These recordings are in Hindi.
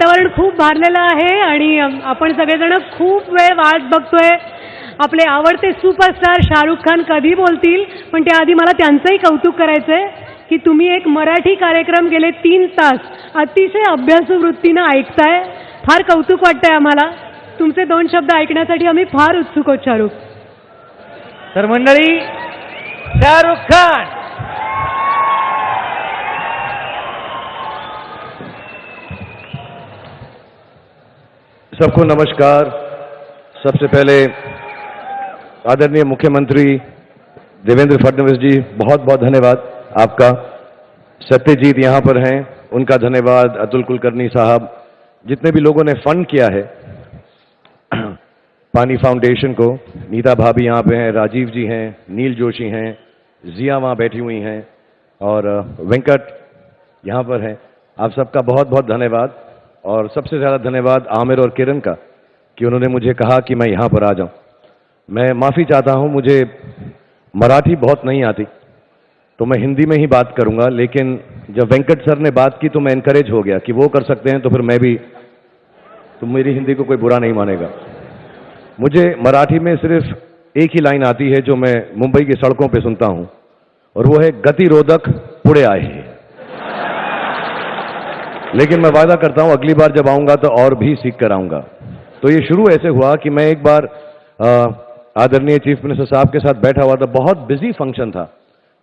वातावरण खूप भारलेलं आहे आणि आपण सगळेजण खूप वेळ वाट बघतोय. आपले आवडते सुपरस्टार शाहरुख खान कधी बोलतील, पण त्याआधी मला त्यांचंही कौतुक करायचंय की तुम्ही एक मराठी कार्यक्रम गेले 3 तास अतिशय अभ्यासू वृत्तीनं ऐकताय. फार कौतुक वाटतंय आम्हाला. तुमचे 2 शब्द ऐकण्यासाठी आम्ही फार उत्सुक आहोत शाहरुख. तर मंडळी, शाहरुख खान. सबको नमस्कार. सबसे पहले आदरणीय मुख्यमंत्री देवेंद्र फडणवीस जी, बहुत बहुत धन्यवाद आपका. सत्यजीत यहाँ पर हैं, उनका धन्यवाद. अतुल कुलकर्णी साहब, जितने भी लोगों ने फंड किया है पानी फाउंडेशन को. नीता भाभी यहाँ पे हैं, राजीव जी हैं, नील जोशी हैं, जिया वहाँ बैठी हुई हैं और वेंकट यहाँ पर हैं. आप सबका बहुत बहुत धन्यवाद. और सबसे ज़्यादा धन्यवाद आमिर और किरण का कि उन्होंने मुझे कहा कि मैं यहाँ पर आ जाऊँ. मैं माफ़ी चाहता हूँ, मुझे मराठी बहुत नहीं आती, तो मैं हिंदी में ही बात करूँगा. लेकिन जब वेंकट सर ने बात की तो मैं इनकरेज हो गया कि वो कर सकते हैं तो फिर मैं भी, तो मेरी हिंदी को कोई बुरा नहीं मानेगा. मुझे मराठी में सिर्फ एक ही लाइन आती है जो मैं मुंबई की सड़कों पे सुनता हूँ, और वो है गतिरोधक पुढे आहे. लेकिन मैं वादा करता हूँ अगली बार जब आऊँगा तो और भी सीख कर आऊँगा. तो ये शुरू ऐसे हुआ कि मैं एक बार आदरणीय चीफ मिनिस्टर साहब के साथ बैठा हुआ था. बहुत बिजी फंक्शन था.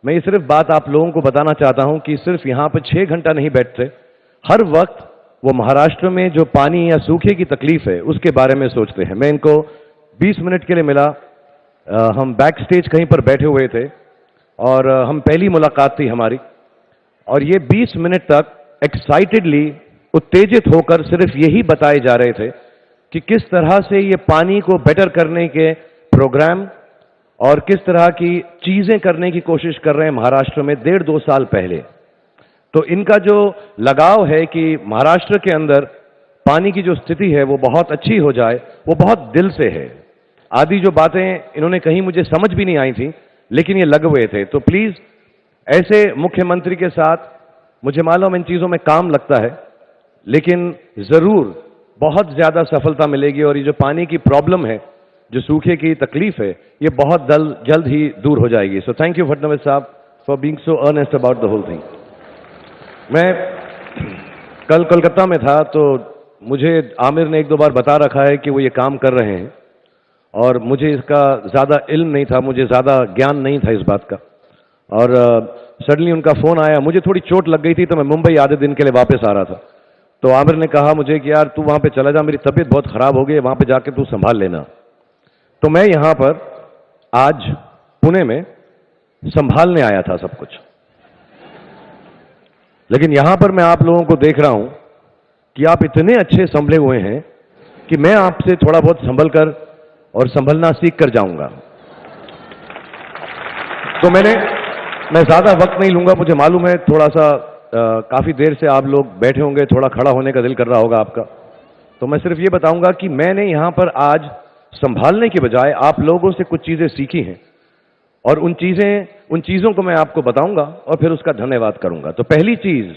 मैं ये सिर्फ बात आप लोगों को बताना चाहता हूँ कि सिर्फ यहाँ पर 6 घंटा नहीं बैठते, हर वक्त वो महाराष्ट्र में जो पानी या सूखे की तकलीफ है उसके बारे में सोचते हैं. मैं इनको 20 मिनट के लिए मिला. हम बैक स्टेज कहीं पर बैठे हुए थे और हम पहली मुलाकात थी हमारी, और ये 20 मिनट तक एक्साइटेडली, उत्तेजित होकर सिर्फ यही बताए जा रहे थे कि किस तरह से ये पानी को बेटर करने के प्रोग्राम और किस तरह की चीजें करने की कोशिश कर रहे हैं महाराष्ट्र में 1.5-2 साल पहले. तो इनका जो लगाव है कि महाराष्ट्र के अंदर पानी की जो स्थिति है वो बहुत अच्छी हो जाए, वो बहुत दिल से है. आदि जो बातें इन्होंने कहीं मुझे समझ भी नहीं आई थी, लेकिन ये लग हुए थे. तो प्लीज, ऐसे मुख्यमंत्री के साथ, मुझे मालूम इन चीजों में काम लगता है, लेकिन जरूर बहुत ज्यादा सफलता मिलेगी. और ये जो पानी की प्रॉब्लम है, जो सूखे की तकलीफ है, ये बहुत जल्द ही दूर हो जाएगी. सो थैंक यू फडणवीस साहब for being so earnest about the whole thing. मैं कल कोलकाता में था, तो मुझे आमिर ने 1-2 बार बता रखा है कि वो ये काम कर रहे हैं, और मुझे इसका ज्यादा इल्म नहीं था, मुझे ज्यादा ज्ञान नहीं था इस बात का. और सडनली उनका फोन आया. मुझे थोड़ी चोट लग गई थी, तो मैं मुंबई आधे दिन के लिए वापस आ रहा था. तो आमिर ने कहा मुझे कि यार तू वहां पे चला जा, मेरी तबीयत बहुत खराब हो गई है, वहां पे जाके तू संभाल लेना. तो मैं यहां पर आज पुणे में संभालने आया था सब कुछ. लेकिन यहां पर मैं आप लोगों को देख रहा हूं कि आप इतने अच्छे संभले हुए हैं कि मैं आपसे थोड़ा बहुत संभल कर और संभलना सीख कर जाऊंगा. तो मैं ज्यादा वक्त नहीं लूंगा. मुझे मालूम है थोड़ा सा काफी देर से आप लोग बैठे होंगे, थोड़ा खड़ा होने का दिल कर रहा होगा आपका. तो मैं सिर्फ ये बताऊंगा कि मैंने यहां पर आज संभालने के बजाय आप लोगों से कुछ चीजें सीखी हैं, और उन चीजों को मैं आपको बताऊंगा और फिर उसका धन्यवाद करूंगा. तो पहली चीज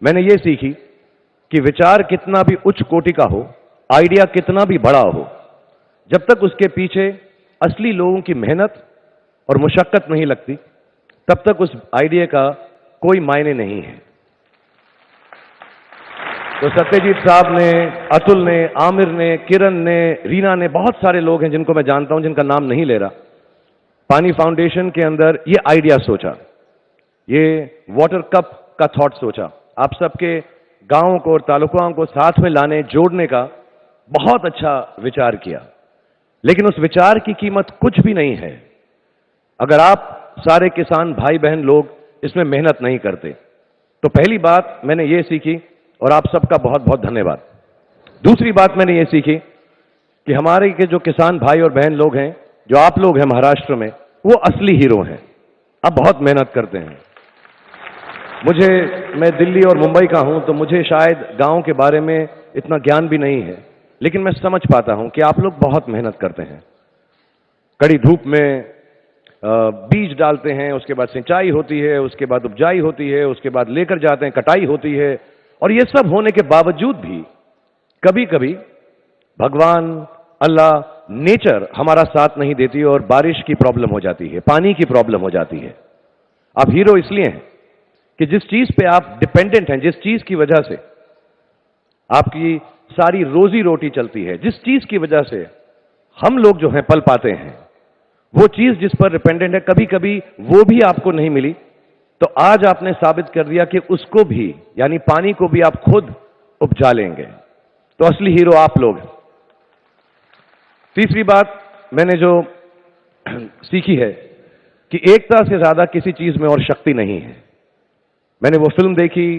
मैंने ये सीखी कि विचार कितना भी उच्च कोटि का हो, आइडिया कितना भी बड़ा हो, जब तक उसके पीछे असली लोगों की मेहनत और मुशक्कत नहीं लगती, तब तक उस आइडिया का कोई मायने नहीं है. तो सत्यजीत साहब ने, अतुल ने, आमिर ने, किरण ने, रीना ने, बहुत सारे लोग हैं जिनको मैं जानता हूं, जिनका नाम नहीं ले रहा, पानी फाउंडेशन के अंदर ये आइडिया सोचा, ये वाटर कप का थॉट सोचा, आप सबके गांवों को और तालुकाओं को साथ में लाने, जोड़ने का बहुत अच्छा विचार किया. लेकिन उस विचार की कीमत कुछ भी नहीं है अगर आप सारे किसान भाई बहन लोग इसमें मेहनत नहीं करते. तो पहली बात मैंने ये सीखी, और आप सबका बहुत बहुत धन्यवाद. दूसरी बात मैंने ये सीखी कि हमारे के जो किसान भाई और बहन लोग हैं, जो आप लोग हैं महाराष्ट्र में, वो असली हीरो हैं. आप बहुत मेहनत करते हैं. मैं दिल्ली और मुंबई का हूं, तो मुझे शायद गांव के बारे में इतना ज्ञान भी नहीं है, लेकिन मैं समझ पाता हूं कि आप लोग बहुत मेहनत करते हैं. कड़ी धूप में बीज डालते हैं, उसके बाद सिंचाई होती है, उसके बाद उपजाई होती है, उसके बाद लेकर जाते हैं, कटाई होती है, और ये सब होने के बावजूद भी कभी कभी भगवान, अल्लाह, नेचर हमारा साथ नहीं देती और बारिश की प्रॉब्लम हो जाती है, पानी की प्रॉब्लम हो जाती है। आप हीरो इसलिए हैं कि जिस चीज पे आप डिपेंडेंट हैं, जिस चीज की वजह से आपकी सारी रोजी रोटी चलती है, जिस चीज की वजह से हम लोग जो हैं पल पाते हैं, वो चीज जिस पर डिपेंडेंट है, कभी कभी वो भी आपको नहीं मिली, तो आज आपने साबित कर दिया कि उसको भी, यानी पानी को भी आप खुद उपजा लेंगे। तो असली हीरो आप लोग। तीसरी बात मैंने जो सीखी है कि एकता से ज्यादा किसी चीज में और शक्ति नहीं है। मैंने वो फिल्म देखी,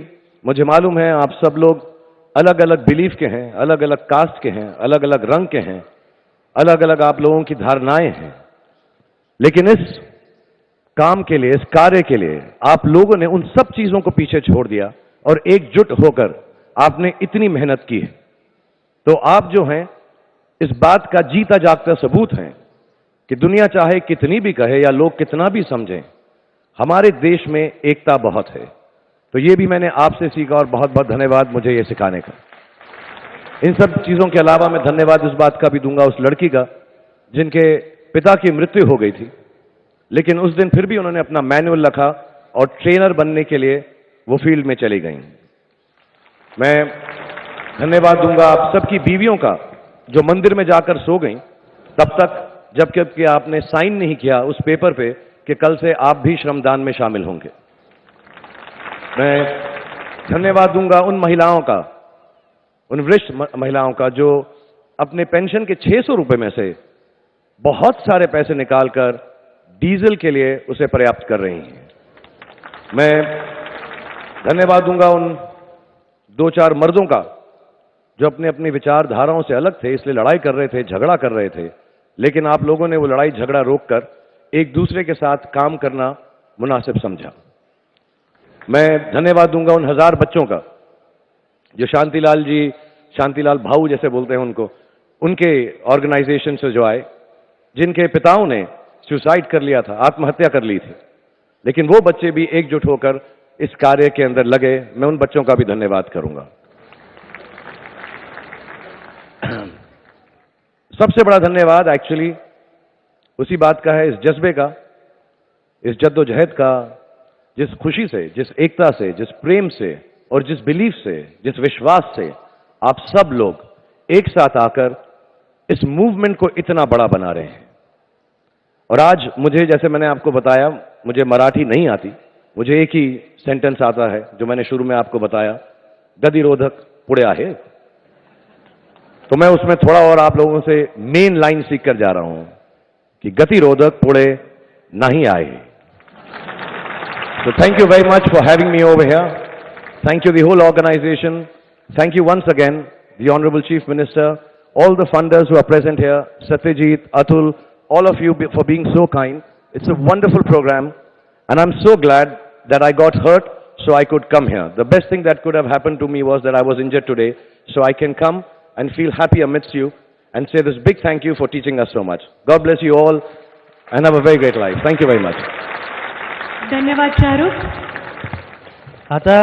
मुझे मालूम है आप सब लोग अलग अलग बिलीफ के हैं, अलग अलग कास्ट के हैं, अलग अलग रंग के हैं, अलग अलग आप लोगों की धारणाएं हैं, लेकिन इस काम के लिए, इस कार्य के लिए आप लोगों ने उन सब चीजों को पीछे छोड़ दिया और एकजुट होकर आपने इतनी मेहनत की है। तो आप जो हैं इस बात का जीता जागता सबूत हैं कि दुनिया चाहे कितनी भी कहे या लोग कितना भी समझें, हमारे देश में एकता बहुत है। तो ये भी मैंने आपसे सीखा और बहुत बहुत धन्यवाद मुझे ये सिखाने का। इन सब चीजों के अलावा मैं धन्यवाद उस बात का भी दूंगा उस लड़की का जिनके पिता की मृत्यु हो गई थी, लेकिन उस दिन फिर भी उन्होंने अपना मैनुअल रखा और ट्रेनर बनने के लिए वो फील्ड में चली गई। मैं धन्यवाद दूंगा आप सबकी बीवियों का जो मंदिर में जाकर सो गई तब तक जबकि आपने साइन नहीं किया उस पेपर पे कि कल से आप भी श्रमदान में शामिल होंगे। मैं धन्यवाद दूंगा उन महिलाओं का, उन वरिष्ठ महिलाओं का जो अपने पेंशन के 600 रुपए में से बहुत सारे पैसे निकालकर डीजल के लिए उसे पर्याप्त कर रही हैं। मैं धन्यवाद दूंगा उन 2-4 मर्दों का जो अपने अपनी विचारधाराओं से अलग थे, इसलिए लड़ाई कर रहे थे, झगड़ा कर रहे थे, लेकिन आप लोगों ने वो लड़ाई झगड़ा रोककर एक दूसरे के साथ काम करना मुनासिब समझा। मैं धन्यवाद दूंगा उन 1000 बच्चों का जो शांतिलाल जी, शांतिलाल भाऊ जैसे बोलते हैं उनको, उनके ऑर्गेनाइजेशन से जो आए, जिनके पिताओं ने सुसाइड कर लिया था, आत्महत्या कर ली थी, लेकिन वो बच्चे भी एकजुट होकर इस कार्य के अंदर लगे। मैं उन बच्चों का भी धन्यवाद करूंगा। सबसे बड़ा धन्यवाद एक्चुअली उसी बात का है, इस जज्बे का, इस जद्दोजहद का, जिस खुशी से, जिस एकता से, जिस प्रेम से और जिस बिलीफ से, जिस विश्वास से आप सब लोग एक साथ आकर इस मूवमेंट को इतना बड़ा बना रहे हैं। और आज मुझे, जैसे मैंने आपको बताया, मुझे मराठी नहीं आती, मुझे एक ही सेंटेंस आता है जो मैंने शुरू में आपको बताया, गतिरोधक पुढे आहे। तो मैं उसमें थोड़ा और आप लोगों से मेन लाइन सीख कर जा रहा हूं कि गतिरोधक पुढे नहीं आए। So thank you very much for having me over here. Thank you the whole organization. Thank you once again the Honorable Chief Minister, all the funders who are present here, Satyajit, Atul, all of you for being so kind. It's a wonderful program and I'm so glad that I got hurt so I could come here. The best thing that could have happened to me was that I was injured today, so I can come and feel happy amidst you and say this big thank you for teaching us so much. God bless you all and have a very great life. Thank you very much. धन्यवाद शाहरुख. आता